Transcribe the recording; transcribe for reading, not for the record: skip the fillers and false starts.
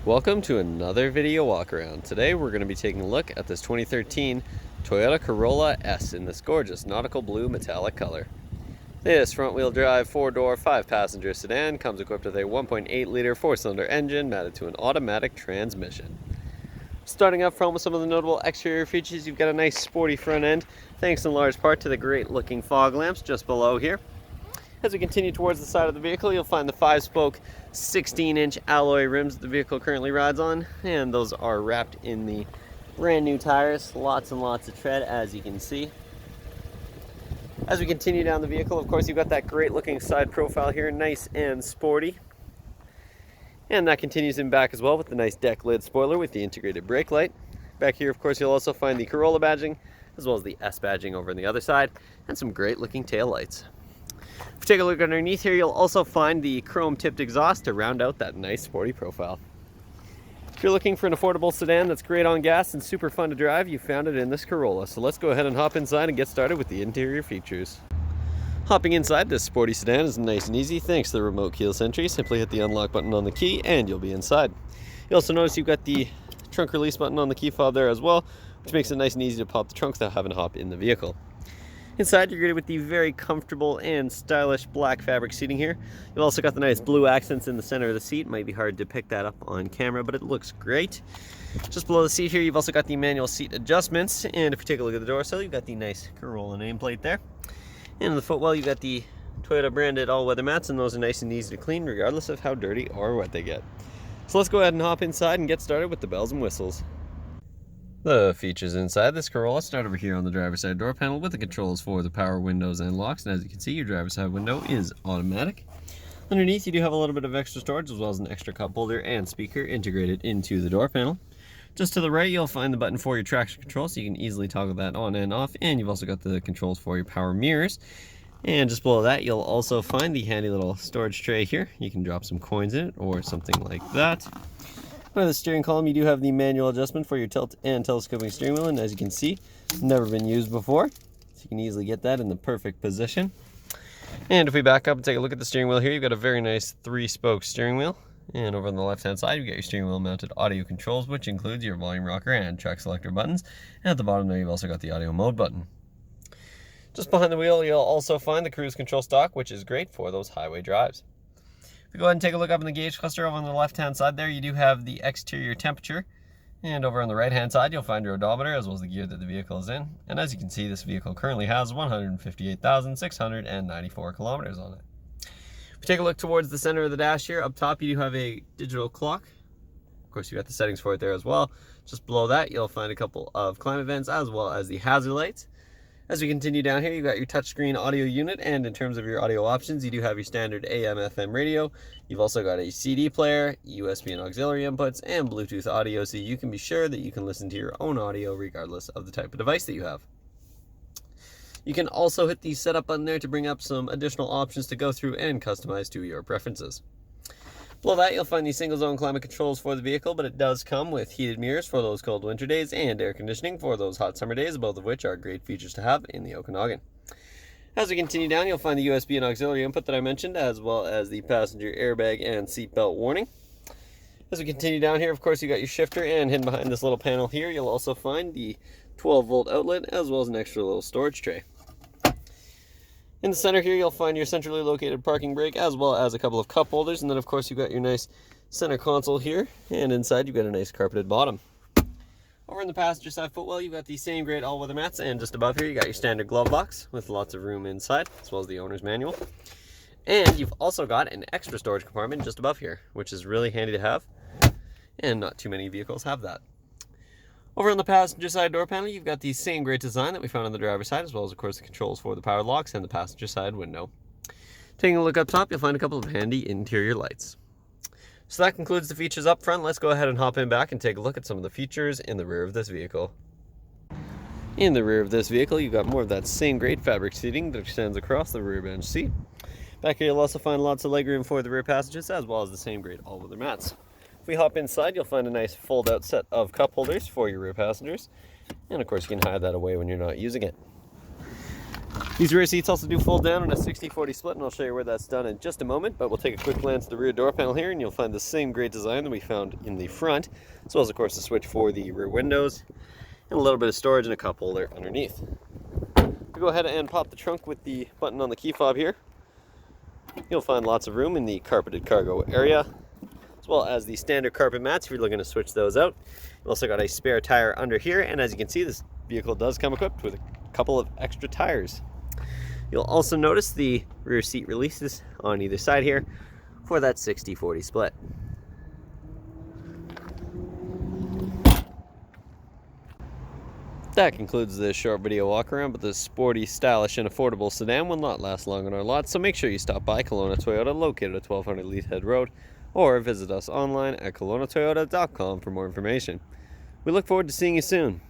Welcome to another video walk around. Today we're going to be taking a look at this 2013 Toyota Corolla S in this gorgeous nautical blue metallic color. This front wheel drive 4-door 5-passenger sedan comes equipped with a 1.8 liter 4-cylinder engine mounted to an automatic transmission. Starting up front with some of the notable exterior features, you've got a nice sporty front end thanks in large part to the great looking fog lamps just below here. As we continue towards the side of the vehicle, you'll find the 5-spoke 16-inch alloy rims that the vehicle currently rides on, and those are wrapped in the brand new tires. Lots and lots of tread, as you can see. As we continue down the vehicle, of course, you've got that great looking side profile here, nice and sporty. And that continues in back as well with the nice deck lid spoiler with the integrated brake light. Back here, of course, you'll also find the Corolla badging, as well as the S badging over on the other side, and some great looking tail lights. If you take a look underneath here, you'll also find the chrome tipped exhaust to round out that nice sporty profile. If you're looking for an affordable sedan that's great on gas and super fun to drive, you found it in this Corolla. So let's go ahead and hop inside and get started with the interior features. Hopping inside this sporty sedan is nice and easy thanks to the remote keyless entry. Simply hit the unlock button on the key and you'll be inside. You also notice you've got the trunk release button on the key fob there as well, which makes it nice and easy to pop the trunk without having to hop in the vehicle. Inside, you're greeted with the very comfortable and stylish black fabric seating here. You've also got the nice blue accents in the center of the seat. It might be hard to pick that up on camera, but it looks great. Just below the seat here, you've also got the manual seat adjustments. And if you take a look at the door sill, you've got the nice Corolla nameplate there. And in the footwell, you've got the Toyota branded all-weather mats, and those are nice and easy to clean regardless of how dirty or wet they get. So let's go ahead and hop inside and get started with the bells and whistles. The features inside this Corolla start over here on the driver's side door panel with the controls for the power windows and locks, and as you can see, your driver's side window is automatic. Underneath, you do have a little bit of extra storage as well as an extra cup holder and speaker integrated into the door panel. Just to the right, you'll find the button for your traction control, so you can easily toggle that on and off, and you've also got the controls for your power mirrors. And just below that, you'll also find the handy little storage tray here. You can drop some coins in it or something like that. Under the steering column, you do have the manual adjustment for your tilt and telescoping steering wheel, and as you can see, it's never been used before, so you can easily get that in the perfect position. And if we back up and take a look at the steering wheel here, you've got a very nice 3-spoke steering wheel, and over on the left-hand side, you've got your steering wheel mounted audio controls, which includes your volume rocker and track selector buttons, and at the bottom there, you've also got the audio mode button. Just behind the wheel, you'll also find the cruise control stalk, which is great for those highway drives. If we go ahead and take a look up in the gauge cluster over on the left-hand side there, you do have the exterior temperature. And over on the right-hand side, you'll find your odometer as well as the gear that the vehicle is in. And as you can see, this vehicle currently has 158,694 kilometers on it. If we take a look towards the center of the dash here, up top, you do have a digital clock. Of course, you've got the settings for it there as well. Just below that, you'll find a couple of climate vents as well as the hazard lights. As we continue down here, you've got your touchscreen audio unit, and in terms of your audio options, you do have your standard AM/FM radio. You've also got a CD player, USB and auxiliary inputs, and Bluetooth audio, so you can be sure that you can listen to your own audio regardless of the type of device that you have. You can also hit the setup button there to bring up some additional options to go through and customize to your preferences. Below that, you'll find the single zone climate controls for the vehicle, but it does come with heated mirrors for those cold winter days and air conditioning for those hot summer days, both of which are great features to have in the Okanagan. As we continue down, you'll find the USB and auxiliary input that I mentioned, as well as the passenger airbag and seatbelt warning. As we continue down here, of course, you got your shifter, and hidden behind this little panel here, you'll also find the 12-volt outlet, as well as an extra little storage tray. In the center here, you'll find your centrally located parking brake, as well as a couple of cup holders. And then, of course, you've got your nice center console here. And inside, you've got a nice carpeted bottom. Over in the passenger side footwell, you've got the same great all-weather mats. And just above here, you got your standard glove box with lots of room inside, as well as the owner's manual. And you've also got an extra storage compartment just above here, which is really handy to have. And not too many vehicles have that. Over on the passenger side door panel, you've got the same great design that we found on the driver's side, as well as, of course, the controls for the power locks and the passenger side window. Taking a look up top, you'll find a couple of handy interior lights. So that concludes the features up front. Let's go ahead and hop in back and take a look at some of the features in the rear of this vehicle. In the rear of this vehicle, you've got more of that same great fabric seating that extends across the rear bench seat. Back here, you'll also find lots of legroom for the rear passengers, as well as the same great all-weather mats. If we hop inside, you'll find a nice fold-out set of cup holders for your rear passengers. And of course, you can hide that away when you're not using it. These rear seats also do fold down in a 60/40 split, and I'll show you where that's done in just a moment, but we'll take a quick glance at the rear door panel here, and you'll find the same great design that we found in the front, as well as, of course, the switch for the rear windows, and a little bit of storage and a cup holder underneath. We'll go ahead and pop the trunk with the button on the key fob here. You'll find lots of room in the carpeted cargo area, as well as the standard carpet mats if you're looking to switch those out. You've also got a spare tire under here, and as you can see, this vehicle does come equipped with a couple of extra tires. You'll also notice the rear seat releases on either side here for that 60/40 split. That concludes this short video walk around, but this sporty, stylish, and affordable sedan will not last long on our lot, so make sure you stop by Kelowna Toyota, located at 1200 Leithhead Road, or visit us online at kelownatoyota.com for more information. We look forward to seeing you soon.